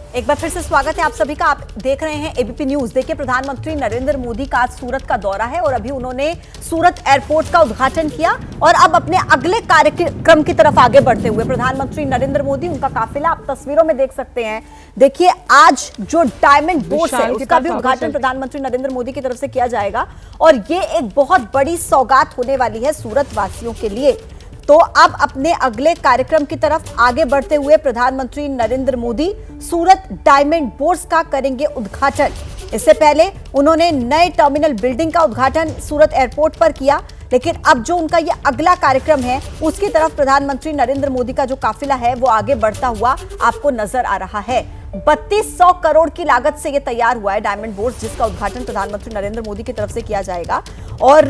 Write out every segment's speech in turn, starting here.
एक बार फिर से स्वागत है आप सभी का। आप देख रहे हैं एबीपी न्यूज। देखिए, प्रधानमंत्री नरेंद्र मोदी का आज सूरत का दौरा है और अभी उन्होंने सूरत एयरपोर्ट का उद्घाटन किया और अब अपने अगले कार्यक्रम की तरफ आगे बढ़ते हुए प्रधानमंत्री नरेंद्र मोदी, उनका काफिला आप तस्वीरों में देख सकते हैं। देखिए, आज जो डायमंड बोर्ड है उसका भी उद्घाटन प्रधानमंत्री नरेंद्र मोदी की तरफ से किया जाएगा और ये एक बहुत बड़ी सौगात होने वाली है सूरत वासियों के लिए। तो अब अपने अगले कार्यक्रम की तरफ आगे बढ़ते हुए प्रधानमंत्री नरेंद्र मोदी सूरत डायमंड बोर्स का करेंगे उद्घाटन। इससे पहले उन्होंने नए टर्मिनल बिल्डिंग का उद्घाटन सूरत एयरपोर्ट पर किया, लेकिन अब जो उनका ये अगला कार्यक्रम है उसकी तरफ प्रधानमंत्री नरेंद्र मोदी का जो काफिला है वो आगे बढ़ता हुआ आपको नजर आ रहा है। 3200 करोड़ की लागत से ये तैयार हुआ है डायमंड बोर्स, जिसका उद्घाटन प्रधानमंत्री नरेंद्र मोदी की तरफ से किया जाएगा और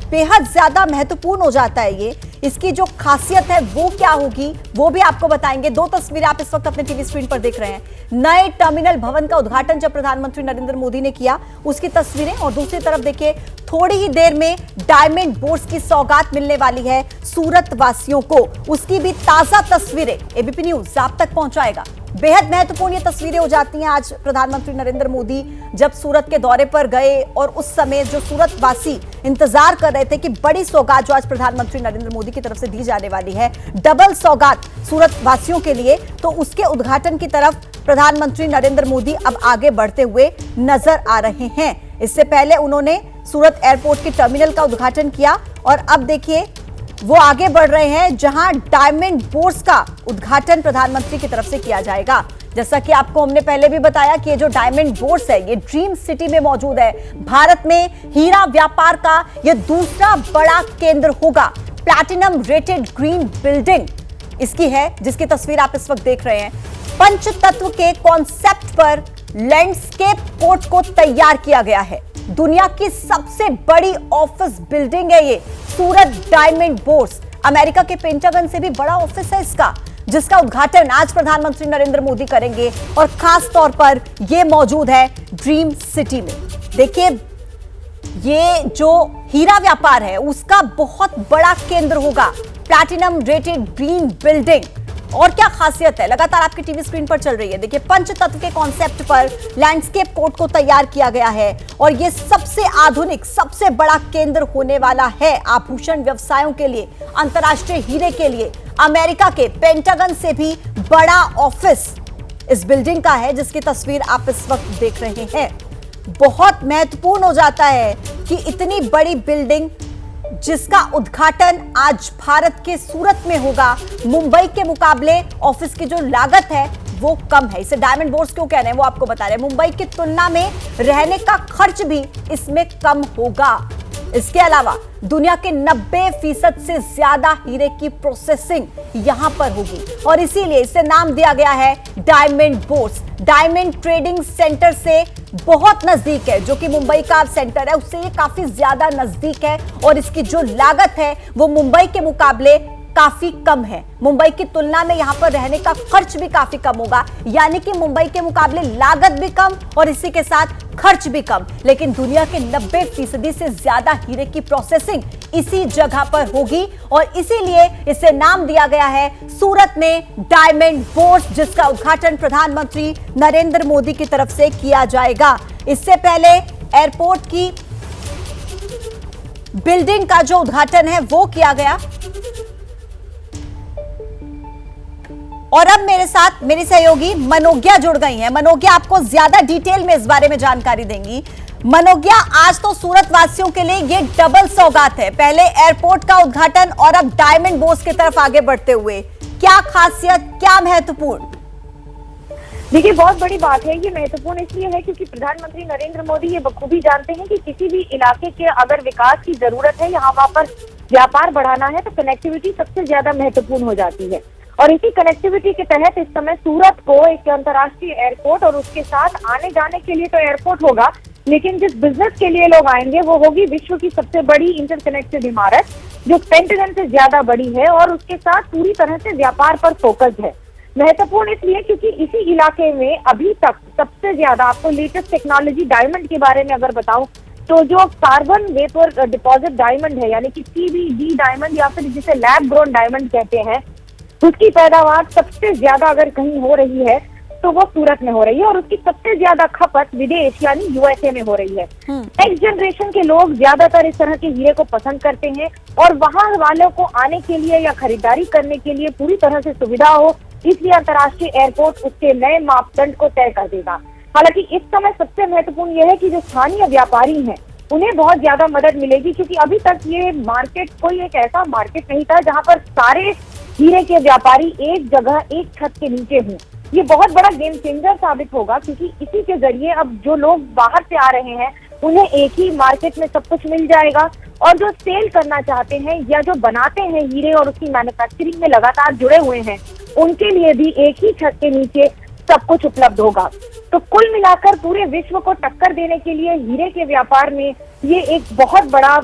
बेहद ज्यादा महत्वपूर्ण हो जाता है ये। इसकी जो खासियत है वो क्या होगी वो भी आपको बताएंगे। दो तस्वीरें आप इस वक्त अपने टीवी स्क्रीन पर देख रहे हैं। नए टर्मिनल भवन का उद्घाटन जब प्रधानमंत्री नरेंद्र मोदी ने किया उसकी तस्वीरें, और दूसरी तरफ देखिए थोड़ी ही देर में डायमंड बोर्स की सौगात मिलने वाली है सूरत वासियों को, उसकी भी ताजा तस्वीरें एबीपी न्यूज आप तक पहुंचाएगा। बेहद महत्वपूर्ण ये तस्वीरें हो जाती हैं आज प्रधानमंत्री नरेंद्र मोदी जब सूरत के दौरे पर गए और उस समय जो सूरत वासी इंतजार कर रहे थे कि बड़ी सौगात जो आज प्रधानमंत्री नरेंद्र मोदी की तरफ से दी जाने वाली है, डबल सौगात सूरत वासियों के लिए, तो उसके उद्घाटन की तरफ प्रधानमंत्री नरेंद्र मोदी अब आगे बढ़ते हुए नजर आ रहे हैं। इससे पहले उन्होंने सूरत एयरपोर्ट के टर्मिनल का उद्घाटन किया और अब देखिए वो आगे बढ़ रहे हैं जहां डायमंड बोर्स का उद्घाटन प्रधानमंत्री की तरफ से किया जाएगा। जैसा कि आपको हमने पहले भी बताया कि ये जो डायमंड बोर्स है ये ड्रीम सिटी में मौजूद है। भारत में हीरा व्यापार का ये दूसरा बड़ा केंद्र होगा। प्लैटिनम रेटेड ग्रीन बिल्डिंग इसकी है, जिसकी तस्वीर आप इस वक्त देख रहे हैं। पंचतत्व के कॉन्सेप्ट पर लैंडस्केप कोर्ट को तैयार किया गया है। दुनिया की सबसे बड़ी ऑफिस बिल्डिंग है ये सूरत डायमंड बोर्स। अमेरिका के पेंटागन से भी बड़ा ऑफिस है इसका, जिसका उद्घाटन आज प्रधानमंत्री नरेंद्र मोदी करेंगे और खास तौर पर यह मौजूद है ड्रीम सिटी में। देखिए, ये जो हीरा व्यापार है उसका बहुत बड़ा केंद्र होगा। प्लैटिनम रेटेड ग्रीन बिल्डिंग, और क्या खासियत है लगातार आपकी टीवी स्क्रीन पर चल रही है। देखिए, पंचतत्व के कॉन्सेप्ट पर लैंडस्केप कोर्ट को तैयार किया गया है और यह सबसे आधुनिक सबसे बड़ा केंद्र होने वाला है आभूषण व्यवसायों के लिए, अंतर्राष्ट्रीय हीरे के लिए। अमेरिका के पेंटागन से भी बड़ा ऑफिस इस बिल्डिंग का है, जिसकी तस्वीर आप इस वक्त देख रहे हैं। बहुत महत्वपूर्ण हो जाता है कि इतनी बड़ी बिल्डिंग जिसका उद्घाटन आज भारत के सूरत में होगा, मुंबई के मुकाबले ऑफिस की जो लागत है वो कम है। इसे डायमंड बोर्स क्यों कह रहे हैं वो आपको बता रहे हैं। मुंबई की तुलना में रहने का खर्च भी इसमें कम होगा। इसके अलावा दुनिया के 90% से ज्यादा हीरे की प्रोसेसिंग यहां पर होगी और इसीलिए इसे नाम दिया गया है diamond bourse. Diamond trading centre से बहुत नजदीक है, जो कि मुंबई का सेंटर है उससे ये काफी ज्यादा नजदीक है और इसकी जो लागत है वो मुंबई के मुकाबले काफी कम है। मुंबई की तुलना में यहां पर रहने का खर्च भी काफी कम होगा, यानी कि मुंबई के मुकाबले लागत भी कम और इसी के साथ खर्च भी कम। लेकिन दुनिया के 90% से ज्यादा हीरे की प्रोसेसिंग इसी जगह पर होगी और इसीलिए इसे नाम दिया गया है सूरत में डायमंड बोर्स, जिसका उद्घाटन प्रधानमंत्री नरेंद्र मोदी की तरफ से किया जाएगा। इससे पहले एयरपोर्ट की बिल्डिंग का जो उद्घाटन है वो किया गया और अब मेरे साथ मेरी सहयोगी मनोज्ञा जुड़ गई हैं। मनोज्ञा आपको ज्यादा डिटेल में इस बारे में जानकारी देंगी। मनोज्ञा, आज तो सूरत वासियों के लिए ये डबल सौगात है, पहले एयरपोर्ट का उद्घाटन और अब डायमंड बोर्स की तरफ आगे बढ़ते हुए। क्या खासियत, क्या महत्वपूर्ण? देखिए, बहुत बड़ी बात है। ये महत्वपूर्ण इसलिए है क्योंकि प्रधानमंत्री नरेंद्र मोदी ये बखूबी जानते हैं कि किसी भी इलाके के अगर विकास की जरूरत है, यहाँ वहां पर व्यापार बढ़ाना है, तो कनेक्टिविटी सबसे ज्यादा महत्वपूर्ण हो जाती है। और इसी कनेक्टिविटी के तहत इस समय सूरत को एक अंतर्राष्ट्रीय एयरपोर्ट और उसके साथ आने जाने के लिए तो एयरपोर्ट होगा, लेकिन जिस बिजनेस के लिए लोग आएंगे वो होगी विश्व की सबसे बड़ी इंटरकनेक्टेड इमारत, जो पेंटागन से ज्यादा बड़ी है और उसके साथ पूरी तरह से व्यापार पर फोकस्ड है। महत्वपूर्ण इसलिए क्योंकि इसी इलाके में अभी तक सबसे ज्यादा, आपको लेटेस्ट टेक्नोलॉजी डायमंड के बारे में अगर बताऊं तो जो कार्बन वेपर डिपॉजिट डायमंड है, यानी कि CVD डायमंड या फिर जिसे लैब ग्रोन डायमंड कहते हैं, उसकी पैदावार सबसे ज्यादा अगर कहीं हो रही है तो वो सूरत में हो रही है और उसकी सबसे ज्यादा खपत विदेश यानी यूएसए में हो रही है। नेक्स्ट जनरेशन के लोग ज्यादातर इस तरह के हीरे को पसंद करते हैं और वहां वालों को आने के लिए या खरीदारी करने के लिए पूरी तरह से सुविधा हो, इसलिए अंतर्राष्ट्रीय एयरपोर्ट उसके नए मापदंड को तय कर देगा। हालांकि इस समय सबसे महत्वपूर्ण यह है कि जो स्थानीय व्यापारी हैं उन्हें बहुत ज्यादा मदद मिलेगी, क्योंकि अभी तक ये मार्केट कोई एक ऐसा मार्केट नहीं था जहां पर सारे हीरे के व्यापारी एक जगह एक छत के नीचे हों। ये बहुत बड़ा गेम चेंजर साबित होगा, क्योंकि इसी के जरिए अब जो लोग बाहर से आ रहे हैं उन्हें एक ही मार्केट में सब कुछ मिल जाएगा और जो सेल करना चाहते हैं या जो बनाते हैं हीरे और उसकी मैन्युफैक्चरिंग में लगातार जुड़े हुए हैं उनके लिए भी एक ही छत के नीचे सब कुछ उपलब्ध होगा। तो कुल मिलाकर पूरे विश्व को टक्कर देने के लिए हीरे के व्यापार में ये एक बहुत बड़ा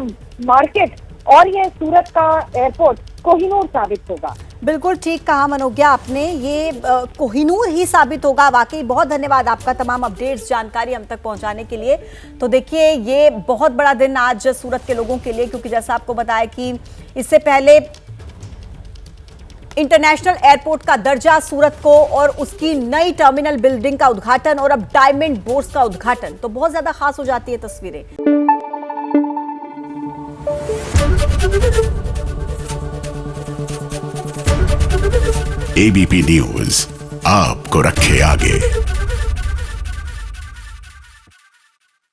मार्केट और ये सूरत का एयरपोर्ट कोहिनूर साबित होगा। बिल्कुल ठीक कहा मनोज्ञा आपने, ये कोहिनूर ही साबित होगा। वाकई बहुत धन्यवाद आपका तमाम अपडेट्स जानकारी हम तक पहुंचाने के लिए। तो देखिए ये बहुत बड़ा दिन आज सूरत के लोगों के लिए, क्योंकि जैसा आपको बताया कि इससे पहले इंटरनेशनल एयरपोर्ट का दर्जा सूरत को और उसकी नई टर्मिनल बिल्डिंग का उद्घाटन और अब डायमंड बोर्ड्स का उद्घाटन, तो बहुत ज्यादा खास हो जाती है तस्वीरें। एबीपी न्यूज आपको रखे आगे।